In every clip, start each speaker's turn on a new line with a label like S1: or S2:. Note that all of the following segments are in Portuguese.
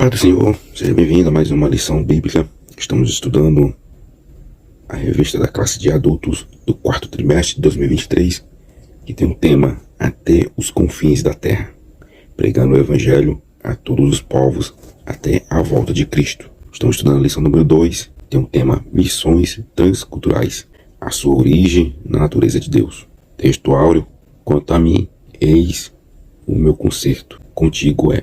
S1: Paz do Senhor, seja bem-vindo a mais uma lição bíblica. Estamos estudando a revista da classe de adultos do quarto trimestre de 2023, que tem o tema Até os confins da terra, pregando o evangelho a todos os povos até a volta de Cristo. Estamos estudando a lição número 2, tem o tema Missões transculturais, a sua origem na natureza de Deus. Texto áureo: quanto a mim, eis o meu concerto contigo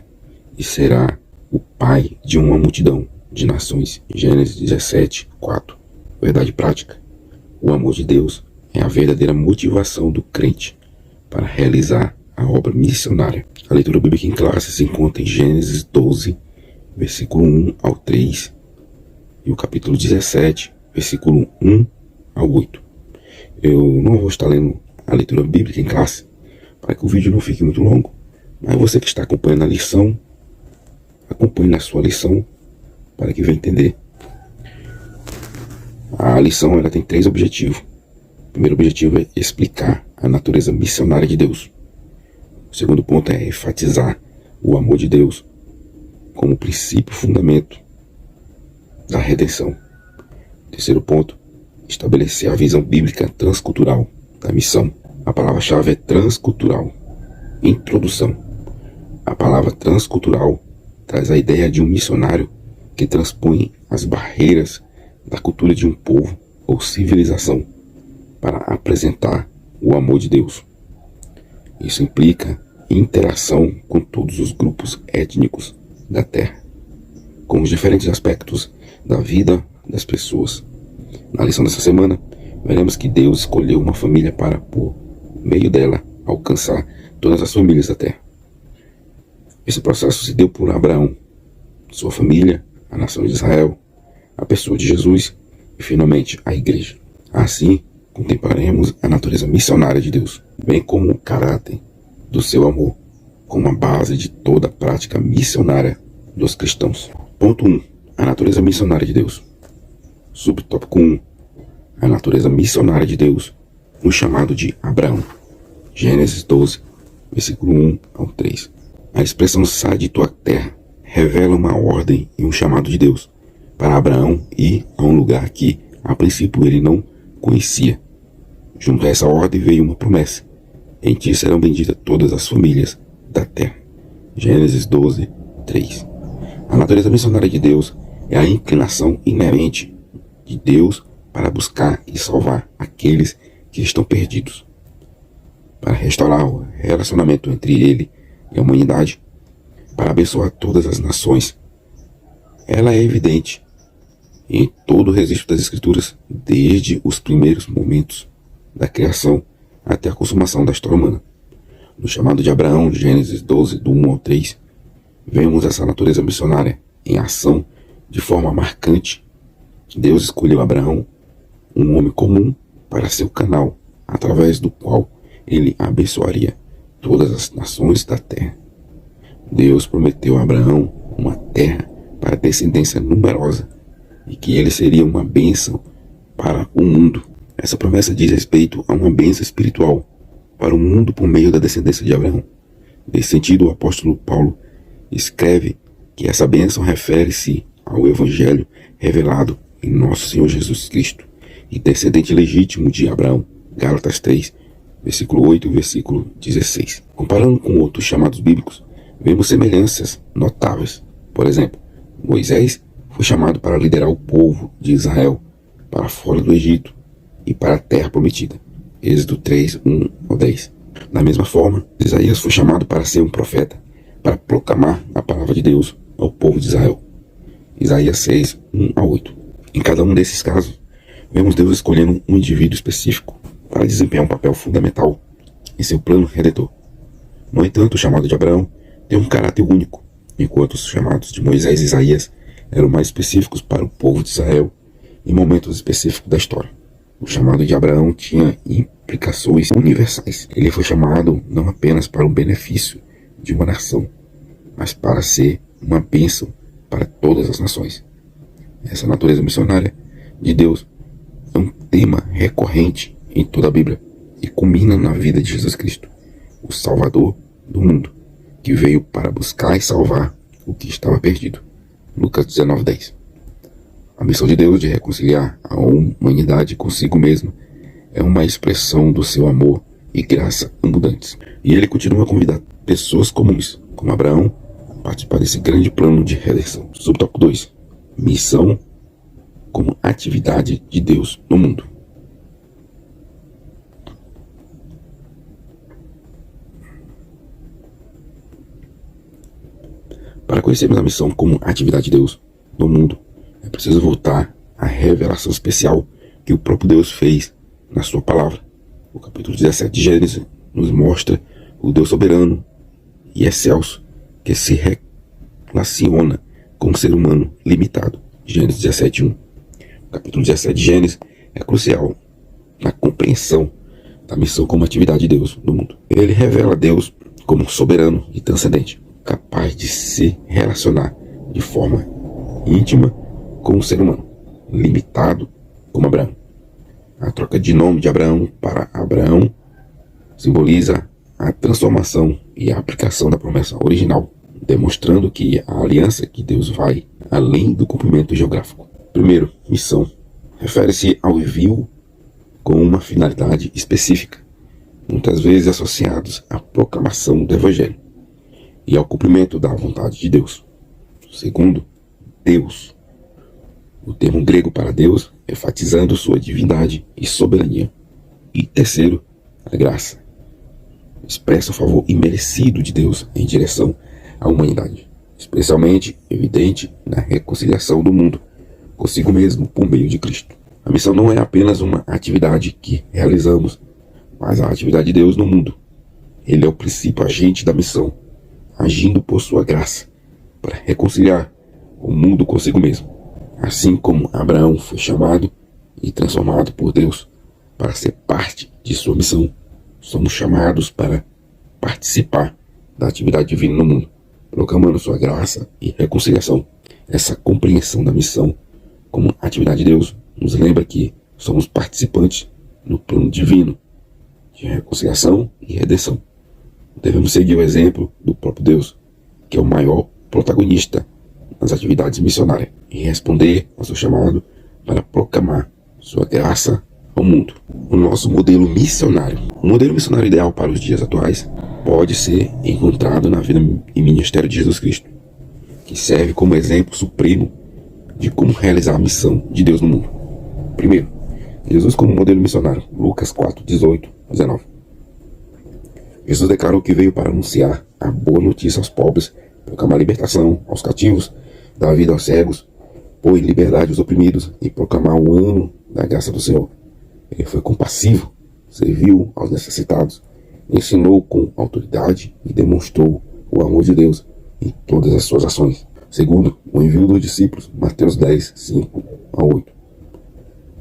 S1: e será o pai de uma multidão de nações. Gênesis 17, 4. Verdade prática: o amor de Deus é a verdadeira motivação do crente para realizar a obra missionária. A leitura bíblica em classe se encontra em Gênesis 12, versículo 1 ao 3, e o capítulo 17, versículo 1 ao 8. Eu não vou estar lendo a leitura bíblica em classe, para que o vídeo não fique muito longo, mas você que está acompanhando a lição, acompanhe na sua lição para que venha entender. A lição ela tem 3 objetivos. O primeiro objetivo é explicar a natureza missionária de Deus. O segundo ponto é enfatizar o amor de Deus como princípio fundamento da redenção. O terceiro ponto, estabelecer a visão bíblica transcultural da missão. A palavra-chave é transcultural. Introdução. A palavra transcultural traz a ideia de um missionário que transpõe as barreiras da cultura de um povo ou civilização para apresentar o amor de Deus. Isso implica interação com todos os grupos étnicos da Terra, com os diferentes aspectos da vida das pessoas. Na lição dessa semana, veremos que Deus escolheu uma família para, por meio dela, alcançar todas as famílias da Terra. Esse processo se deu por Abraão, sua família, a nação de Israel, a pessoa de Jesus e, finalmente, a igreja. Assim, contemplaremos a natureza missionária de Deus, bem como o caráter do seu amor, como a base de toda a prática missionária dos cristãos. Ponto 1. A natureza missionária de Deus. Subtópico 1. A natureza missionária de Deus no chamado de Abraão. Gênesis 12, versículo 1 ao 3. A expressão sai de tua terra revela uma ordem e um chamado de Deus para Abraão ir a um lugar que, a princípio, ele não conhecia. Junto a essa ordem veio uma promessa: em ti serão benditas todas as famílias da terra. Gênesis 12, 3. A natureza missionária de Deus é a inclinação inerente de Deus para buscar e salvar aqueles que estão perdidos, para restaurar o relacionamento entre ele e a humanidade, para abençoar todas as nações. Ela é evidente em todo o registro das Escrituras, desde os primeiros momentos da criação até a consumação da história humana. No chamado de Abraão, Gênesis 12, do 1 ao 3, vemos essa natureza missionária em ação de forma marcante. Deus escolheu Abraão, um homem comum, para ser o canal através do qual ele abençoaria todas as nações da terra. Deus prometeu a Abraão uma terra para descendência numerosa e que ele seria uma bênção para o mundo. Essa promessa diz respeito a uma bênção espiritual para o mundo por meio da descendência de Abraão. Nesse sentido, o apóstolo Paulo escreve que essa bênção refere-se ao evangelho revelado em nosso Senhor Jesus Cristo e descendente legítimo de Abraão. Gálatas 3, versículo 8 e versículo 16. Comparando com outros chamados bíblicos, vemos semelhanças notáveis. Por exemplo, Moisés foi chamado para liderar o povo de Israel para fora do Egito e para a terra prometida. Êxodo 3, 1 ao 10. Da mesma forma, Isaías foi chamado para ser um profeta, para proclamar a palavra de Deus ao povo de Israel. Isaías 6, 1 a 8. Em cada um desses casos, vemos Deus escolhendo um indivíduo específico para desempenhar um papel fundamental em seu plano redentor. No entanto, o chamado de Abraão tem um caráter único, enquanto os chamados de Moisés e Isaías eram mais específicos para o povo de Israel em momentos específicos da história. O chamado de Abraão tinha implicações universais. Ele foi chamado não apenas para o benefício de uma nação, mas para ser uma bênção para todas as nações. Essa natureza missionária de Deus é um tema recorrente em toda a Bíblia e culmina na vida de Jesus Cristo, o Salvador do mundo, que veio para buscar e salvar o que estava perdido. Lucas 19:10. A missão de Deus de reconciliar a humanidade consigo mesmo é uma expressão do seu amor e graça abundantes. E ele continua a convidar pessoas comuns, como Abraão, a participar desse grande plano de redenção. Subtópico 2. Missão como atividade de Deus no mundo. Para conhecermos a missão como atividade de Deus no mundo, é preciso voltar à revelação especial que o próprio Deus fez na sua palavra. O capítulo 17 de Gênesis nos mostra o Deus soberano e excelso que se relaciona com o ser humano limitado. Gênesis 17:1. O capítulo 17 de Gênesis é crucial na compreensão da missão como atividade de Deus no mundo. Ele revela Deus como soberano e transcendente, capaz de se relacionar de forma íntima com o ser humano, limitado como Abraão. A troca de nome de Abraão para Abraão simboliza a transformação e a aplicação da promessa original, demonstrando que a aliança que Deus vai além do cumprimento geográfico. Primeiro, missão. Refere-se ao envio com uma finalidade específica, muitas vezes associados à proclamação do Evangelho e ao cumprimento da vontade de Deus. Segundo, Deus. O termo grego para Deus, enfatizando sua divindade e soberania. E terceiro, a graça. Expressa o favor imerecido de Deus em direção à humanidade, especialmente evidente na reconciliação do mundo consigo mesmo por meio de Cristo. A missão não é apenas uma atividade que realizamos, mas a atividade de Deus no mundo. Ele é o princípio agente da missão, agindo por sua graça para reconciliar o mundo consigo mesmo. Assim como Abraão foi chamado e transformado por Deus para ser parte de sua missão, somos chamados para participar da atividade divina no mundo, proclamando sua graça e reconciliação. Essa compreensão da missão como atividade de Deus nos lembra que somos participantes no plano divino de reconciliação e redenção. Devemos seguir o exemplo do próprio Deus, que é o maior protagonista nas atividades missionárias, e responder ao seu chamado para proclamar sua graça ao mundo. O nosso modelo missionário. O modelo missionário ideal para os dias atuais pode ser encontrado na vida e ministério de Jesus Cristo, que serve como exemplo supremo de como realizar a missão de Deus no mundo. Primeiro, Jesus como modelo missionário. Lucas 4:18-19. Jesus declarou que veio para anunciar a boa notícia aos pobres, proclamar libertação aos cativos, dar vida aos cegos, pôr em liberdade os oprimidos e proclamar o ano da graça do Senhor. Ele foi compassivo, serviu aos necessitados, ensinou com autoridade e demonstrou o amor de Deus em todas as suas ações. Segundo, o envio dos discípulos, Mateus 10:5-8.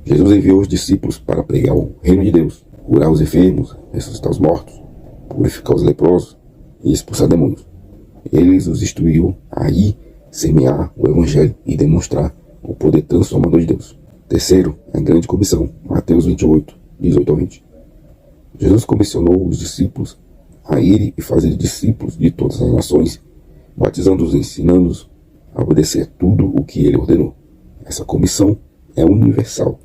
S1: Jesus enviou os discípulos para pregar o reino de Deus, curar os enfermos, ressuscitar os mortos, purificar os leprosos e expulsar demônios. Ele os instruiu a ir semear o Evangelho e demonstrar o poder transformador de Deus. Terceiro, a grande comissão, Mateus 28:18-20. Jesus comissionou os discípulos a irem e fazer discípulos de todas as nações, batizando-os e ensinando-os a obedecer tudo o que ele ordenou. Essa comissão é universal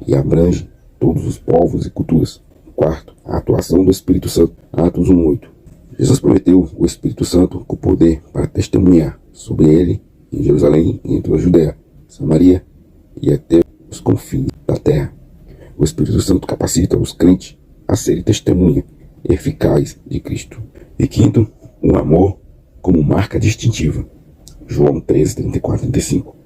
S1: e abrange todos os povos e culturas. Quarto, a atuação do Espírito Santo, Atos 1:8. Jesus prometeu o Espírito Santo com poder para testemunhar sobre ele em Jerusalém e em toda a Judéia, Samaria e até os confins da terra. O Espírito Santo capacita os crentes a serem testemunha eficaz de Cristo. E quinto, o amor como marca distintiva. João 13:34-35.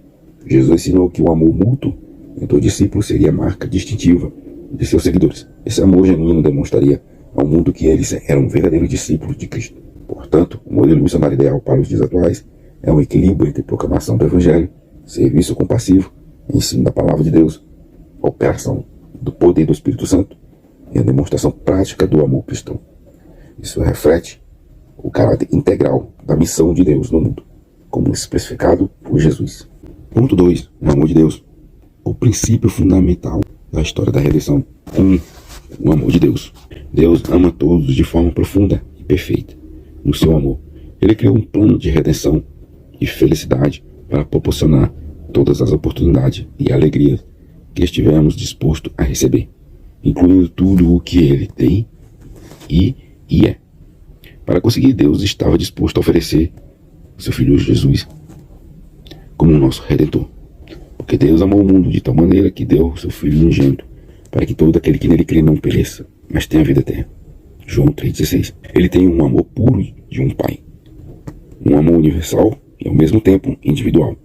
S1: Jesus ensinou que o amor mútuo entre os discípulos seria a marca distintiva de seus seguidores. Esse amor genuíno demonstraria ao mundo que eles eram verdadeiros discípulos de Cristo. Portanto, o modelo missionário ideal para os dias atuais é um equilíbrio entre proclamação do Evangelho, serviço compassivo, ensino da palavra de Deus, operação do poder do Espírito Santo e a demonstração prática do amor cristão. Isso reflete o caráter integral da missão de Deus no mundo, como especificado por Jesus. Ponto 2. O amor de Deus. O princípio fundamental da história da redenção. 1. O amor de Deus. Deus ama todos de forma profunda e perfeita no seu amor. Ele criou um plano de redenção e felicidade para proporcionar todas as oportunidades e alegrias que estivermos dispostos a receber, incluindo tudo o que Ele tem e é. Para conseguir, Deus estava disposto a oferecer seu Filho Jesus como o nosso Redentor. Porque Deus amou o mundo de tal maneira que deu seu Filho unigênito, para que todo aquele que nele crê não pereça, mas tenha vida eterna. João 3,16. Ele tem um amor puro de um Pai. Um amor universal e ao mesmo tempo individual.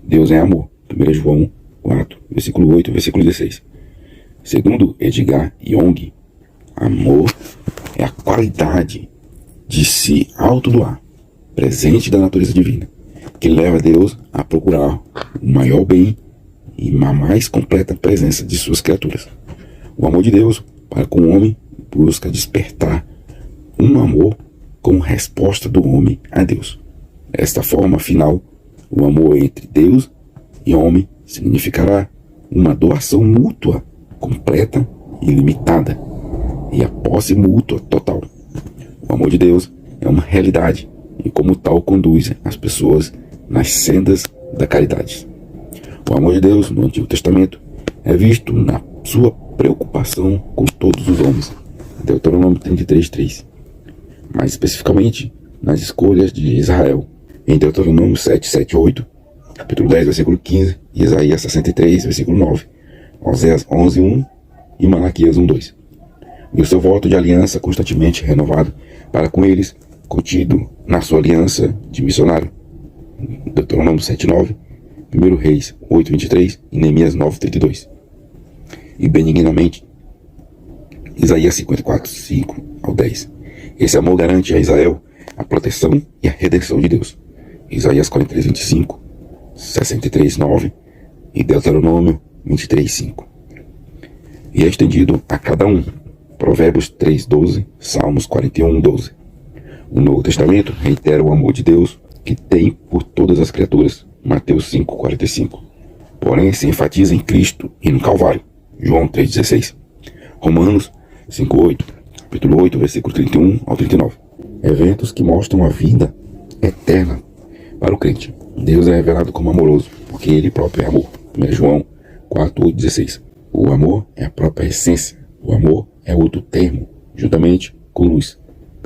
S1: Deus é amor. 1 João 4, versículo 8 e versículo 16. Segundo Edgar Young, amor é a qualidade de se autodoar, presente da natureza divina, que leva Deus a procurar o maior bem e a mais completa presença de suas criaturas. O amor de Deus para com o homem busca despertar um amor como resposta do homem a Deus. Desta forma, afinal, o amor entre Deus e homem significará uma doação mútua, completa e ilimitada, e a posse mútua total. O amor de Deus é uma realidade e, como tal, conduz as pessoas nas sendas da caridade. O amor de Deus no Antigo Testamento é visto na sua preocupação com todos os homens. Deuteronômio 33:3. Mais especificamente, nas escolhas de Israel, em Deuteronômio 7:7-8, capítulo 10, versículo 15, Isaías 63, versículo 9, Oséias 11:1 e Malaquias 1:2. E o seu voto de aliança constantemente renovado para com eles, contido na sua aliança de missionário. Deuteronômio 7:9, 1 Reis 8:23 e Neemias 9:32. E benignamente, Isaías 54:5-10. Esse amor garante a Israel a proteção e a redenção de Deus. Isaías 43:25, 63:9 e Deuteronômio 23:5. E é estendido a cada um. Provérbios 3:12, Salmos 41:12. O Novo Testamento reitera o amor de Deus que tem por todas as criaturas. Mateus 5:45. Porém, se enfatiza em Cristo e no Calvário. João 3:16. Romanos 5:8. Capítulo 8, versículo 31-39. Eventos que mostram a vida eterna para o crente. Deus é revelado como amoroso, porque Ele próprio é amor. 1 João 4:16. O amor é a própria essência. O amor é outro termo, juntamente com luz.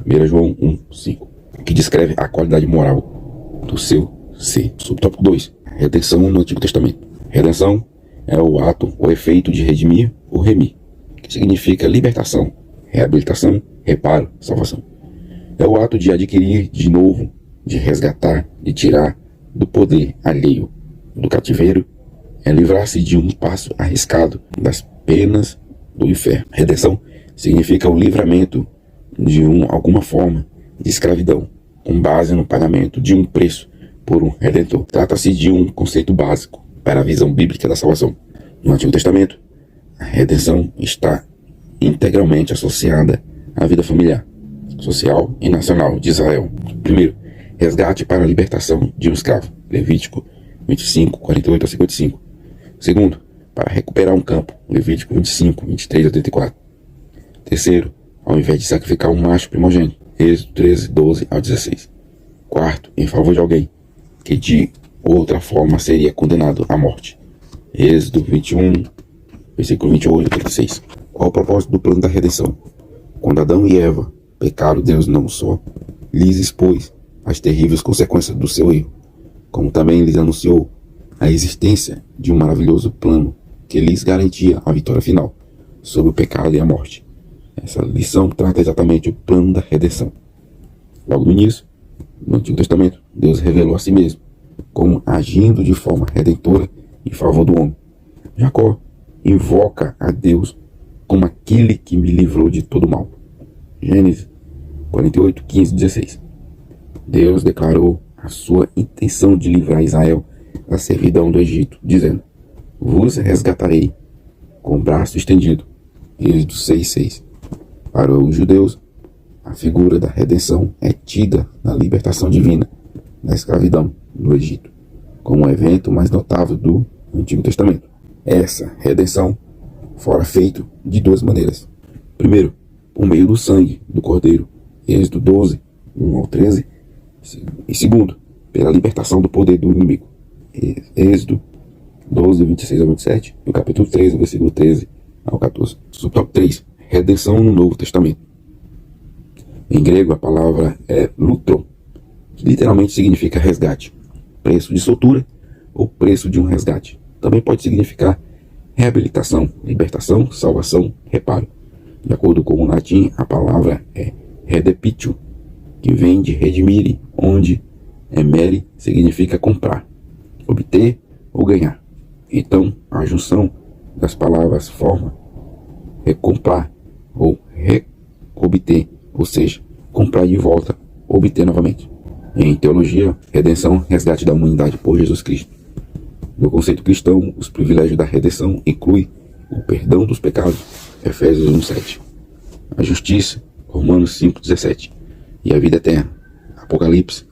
S1: 1 João 1:5. Que descreve a qualidade moral do seu ser. Subtópico 2. Redenção no Antigo Testamento. Redenção é o ato ou efeito de redimir ou remir, que significa libertação, reabilitação, reparo, salvação. É o ato de adquirir de novo, de resgatar, de tirar do poder alheio, do cativeiro, é livrar-se de um passo arriscado das penas do inferno. Redenção significa o livramento de alguma forma de escravidão, com base no pagamento de um preço por um redentor. Trata-se de um conceito básico para a visão bíblica da salvação. No Antigo Testamento, a redenção está integralmente associada à vida familiar, social e nacional de Israel. Primeiro, resgate para a libertação de um escravo, Levítico 25:48-55. Segundo, para recuperar um campo, Levítico 25:23-34. Terceiro, ao invés de sacrificar um macho primogênito, Êxodo 13:12-16. Quarto, em favor de alguém que de outra forma seria condenado à morte, Êxodo 21, versículo 28-36. Qual o propósito do plano da redenção? Quando Adão e Eva pecaram, Deus não só lhes expôs as terríveis consequências do seu erro, como também lhes anunciou a existência de um maravilhoso plano que lhes garantia a vitória final sobre o pecado e a morte. Essa lição trata exatamente o plano da redenção. Logo no início, no Antigo Testamento, Deus revelou a si mesmo como agindo de forma redentora em favor do homem. Jacó invoca a Deus como aquele que me livrou de todo mal. Gênesis 48:15-16. Deus declarou a sua intenção de livrar Israel da servidão do Egito, dizendo: vos resgatarei com o braço estendido. Êxodo 6:6. Para os judeus, a figura da redenção é tida na libertação divina da escravidão no Egito, como o evento mais notável do Antigo Testamento. Essa redenção fora feita de duas maneiras. Primeiro, por meio do sangue do Cordeiro, Êxodo 12:1-13. E segundo, pela libertação do poder do inimigo. Êxodo 12, 26 a 27, e o capítulo 3, versículo 13 ao 14. Subtópico 3. Redenção no Novo Testamento. Em grego, a palavra é lutron, que literalmente significa resgate, preço de soltura ou preço de um resgate. Também pode significar reabilitação, libertação, salvação, reparo. De acordo com o latim, a palavra é redepitio, que vem de redimire, onde emere significa comprar, obter ou ganhar. Então, a junção das palavras forma recomprar ou reobter, ou seja, comprar de volta, obter novamente. Em teologia, redenção, resgate da humanidade por Jesus Cristo. No conceito cristão, os privilégios da redenção incluem o perdão dos pecados, Efésios 1:7, a justiça, Romanos 5:17, e a vida eterna, Apocalipse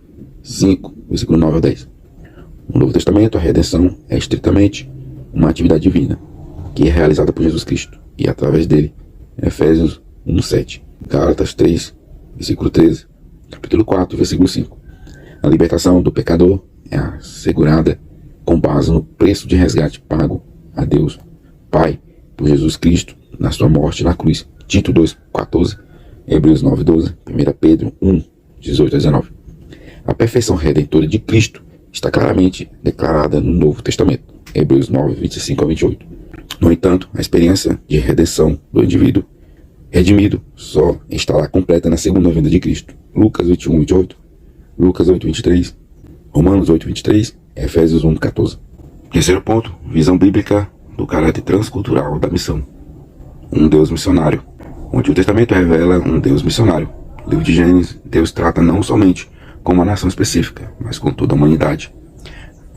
S1: 5, versículo 9 ao 10. No Novo Testamento, a redenção é estritamente uma atividade divina, que é realizada por Jesus Cristo, e através dele, Efésios 1:7, Gálatas 3, versículo 13, capítulo 4, versículo 5. A libertação do pecador é assegurada com base no preço de resgate pago a Deus Pai por Jesus Cristo na sua morte na cruz. Tito 2:14, Hebreus 9:12, 1 Pedro 1:18 a 19. A perfeição redentora de Cristo está claramente declarada no Novo Testamento, Hebreus 9:25 a 28. No entanto, a experiência de redenção do indivíduo redimido só estará completa na segunda vinda de Cristo. Lucas 21:28, Lucas 8:23, Romanos 8:23, Efésios 1:14. Terceiro ponto, visão bíblica do caráter transcultural da missão. Um Deus missionário. O Antigo Testamento revela um Deus missionário. No livro de Gênesis, Deus trata não somente com uma nação específica, mas com toda a humanidade.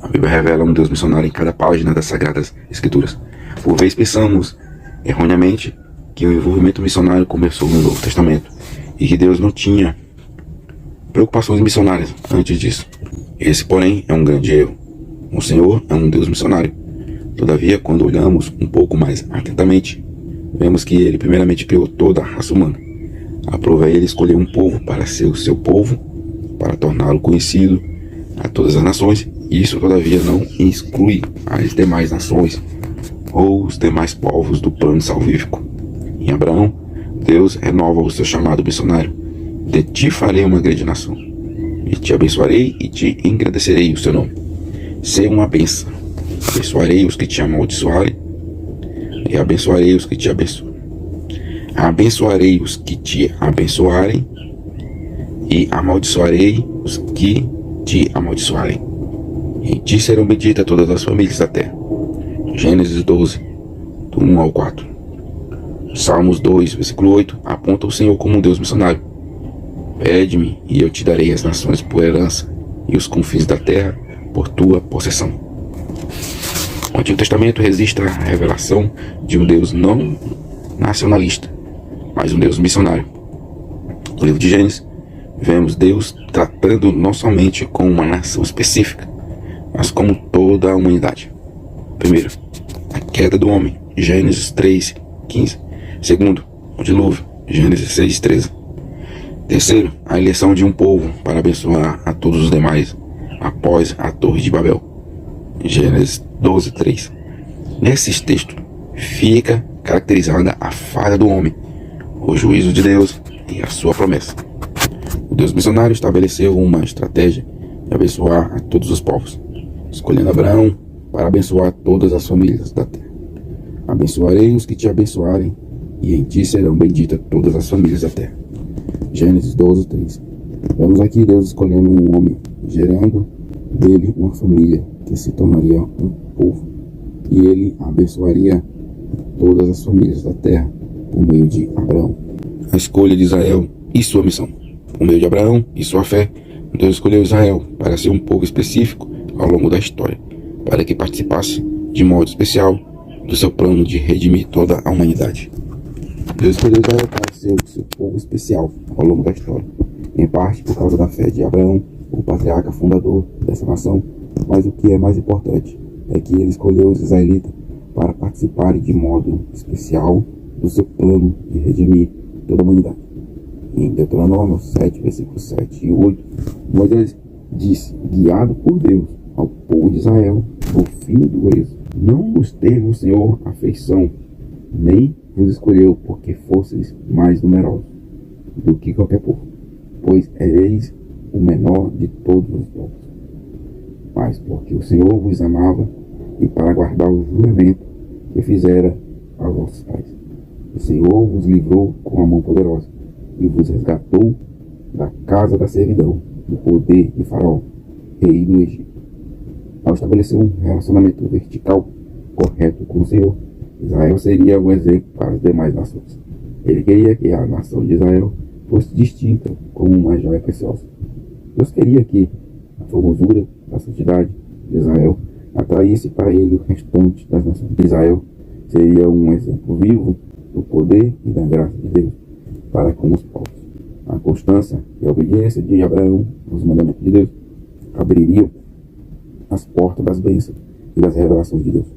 S1: A Bíblia revela um Deus missionário em cada página das Sagradas Escrituras. Por vezes pensamos, erroneamente, que o envolvimento missionário começou no Novo Testamento e que Deus não tinha preocupações missionárias antes disso. Esse, porém, é um grande erro. O Senhor é um Deus missionário. Todavia, quando olhamos um pouco mais atentamente, vemos que Ele primeiramente criou toda a raça humana. Aprove a Ele escolher um povo para ser o seu povo, para torná-lo conhecido a todas as nações. Isso, todavia, não exclui as demais nações ou os demais povos do plano salvífico. Em Abraão, Deus renova o seu chamado missionário. De ti farei uma grande nação, e te abençoarei e te engrandecerei o seu nome. Sê uma bênção. Abençoarei os que te amaldiçoarem, e abençoarei os que te abençoam. Abençoarei os que te abençoarem, e amaldiçoarei os que te amaldiçoarem. Em ti serão benditas todas as famílias da terra. Gênesis 12, do 1 ao 4. Salmos 2, versículo 8, aponta o Senhor como um Deus missionário. Pede-me, e eu te darei as nações por herança, e os confins da terra por tua possessão. O Antigo Testamento resiste à revelação de um Deus não nacionalista, mas um Deus missionário. No livro de Gênesis, vemos Deus tratando não somente com uma nação específica, mas como toda a humanidade. Primeiro, a queda do homem, Gênesis 3:15. Segundo, o dilúvio, Gênesis 6:13. Terceiro, a eleição de um povo para abençoar a todos os demais após a Torre de Babel, Gênesis 12:3. Nesses textos fica caracterizada a falha do homem, o juízo de Deus e a sua promessa. O Deus missionário estabeleceu uma estratégia de abençoar a todos os povos, escolhendo Abraão para abençoar todas as famílias da terra. Abençoarei os que te abençoarem, e em ti serão benditas todas as famílias da terra. Gênesis 12:3. Vemos aqui Deus escolhendo um homem, gerando dele uma família que se tornaria um povo, e ele abençoaria todas as famílias da terra por meio de Abraão. A escolha de Israel e sua missão. Por meio de Abraão e sua fé, Deus escolheu Israel para ser um povo específico ao longo da história, para que participasse de modo especial do seu plano de redimir toda a humanidade. Deus escolheu Israel para ser o seu povo especial ao longo da história, em parte por causa da fé de Abraão, o patriarca fundador dessa nação, mas o que é mais importante é que ele escolheu os israelitas para participarem de modo especial do seu plano de redimir toda a humanidade. Em Deuteronômio 7, versículos 7 e 8, Moisés disse, guiado por Deus, ao povo de Israel, no fim do êxodo: não vos teve o Senhor afeição, nem vos escolheu porque fosseis mais numerosos do que qualquer povo, pois ereis o menor de todos os povos. Mas porque o Senhor vos amava, e para guardar o juramento que fizera aos vossos pais, o Senhor vos livrou com a mão poderosa, e vos resgatou da casa da servidão, do poder de Faraó, rei do Egito. Ao estabelecer um relacionamento vertical correto com o Senhor, Israel seria o exemplo para as demais nações. Ele queria que a nação de Israel fosse distinta como uma joia preciosa. Deus queria que a formosura da santidade de Israel atraísse para ele o restante das nações. Israel seria um exemplo vivo do poder e da graça de Deus para com os povos. A constância e a obediência de Abraão aos mandamentos de Deus abririam as portas das bênçãos e das revelações de Deus.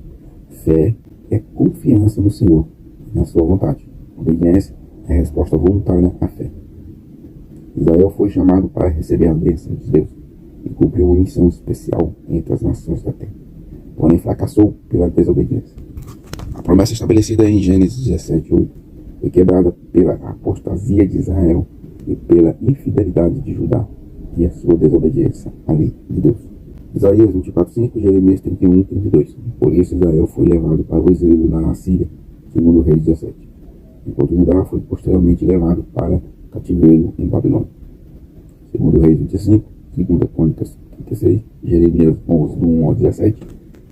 S1: Fé é confiança no Senhor e na sua vontade. Obediência é resposta voluntária à fé. Israel foi chamado para receber a bênção de Deus e cumprir uma missão especial entre as nações da terra, porém fracassou pela desobediência. A promessa estabelecida em Gênesis 17:8 foi quebrada pela apostasia de Israel e pela infidelidade de Judá e a sua desobediência à lei de Deus. Isaías 24:5, Jeremias 31:32. Por isso Israel foi levado para o exílio na Síria, segundo o rei 17, enquanto Judá foi posteriormente levado para cativeiro em Babilônia. Segundo o rei 25, 2 Crônicas 36, Jeremias 11, do 1 ao 17,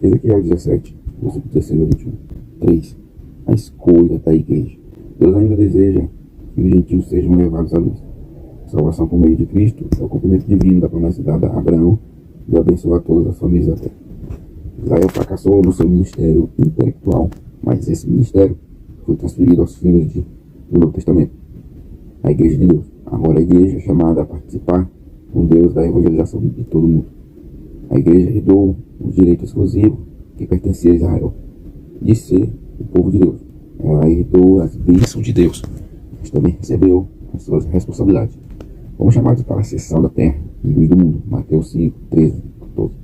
S1: Ezequiel 17, do 16 ao 21. 3. A escolha da igreja. Deus ainda deseja que os gentios sejam levados à luz. A salvação por meio de Cristo é o cumprimento divino da promessa dada a Abraão de abençoar todas as famílias da terra. Israel fracassou no seu ministério intelectual, mas esse ministério foi transferido aos filhos do Novo Testamento, a igreja de Deus. Agora a igreja é chamada a participar com Deus da evangelização de todo mundo. A igreja herdou o direito exclusivo que pertencia a Israel de ser o povo de Deus. Ela herdou as bênçãos de Deus, mas também recebeu as suas responsabilidades. Fomos chamados para ser sal da terra e luz do mundo. Mateus 5, 13, 14.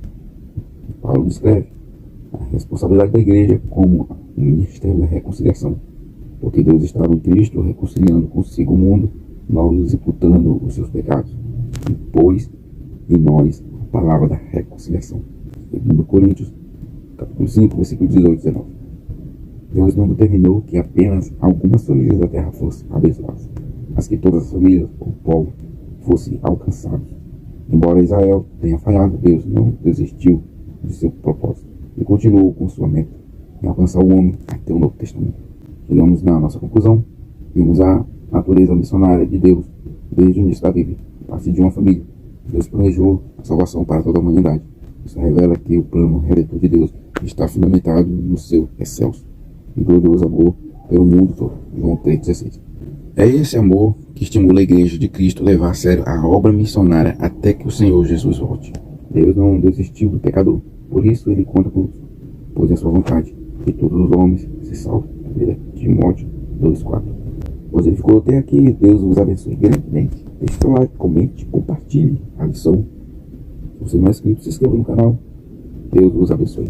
S1: Paulo descreve a responsabilidade da igreja como o ministério da reconciliação, porque Deus estava em Cristo reconciliando consigo o mundo, não nos imputando os seus pecados, e pôs em nós a palavra da reconciliação. 2 Coríntios, capítulo 5, versículo 18 e 19. Deus não determinou que apenas algumas famílias da terra fossem abençoadas, mas que todas as famílias ou povos fossem alcançados. Embora Israel tenha falhado, Deus não desistiu de seu propósito e continuou com sua meta em alcançar o homem até o Novo Testamento. Chegamos na nossa conclusão. Vimos a natureza missionária de Deus desde o início da Bíblia, a partir de uma família. Deus planejou a salvação para toda a humanidade. Isso revela que o plano redentor de Deus está fundamentado no seu excelso e glorioso amor pelo mundo todo. João 3,16. É esse amor que estimula a igreja de Cristo a levar a sério a obra missionária até que o Senhor Jesus volte. Deus não desistiu do pecador, por isso ele conta conosco, pois é sua vontade que todos os homens se salvem. 1 Timóteo 2,4. Pois ele ficou até aqui, Deus os abençoe grandemente. Deixe seu like, comente, compartilhe a lição. Se você não é inscrito, se inscreva no canal. Deus os abençoe.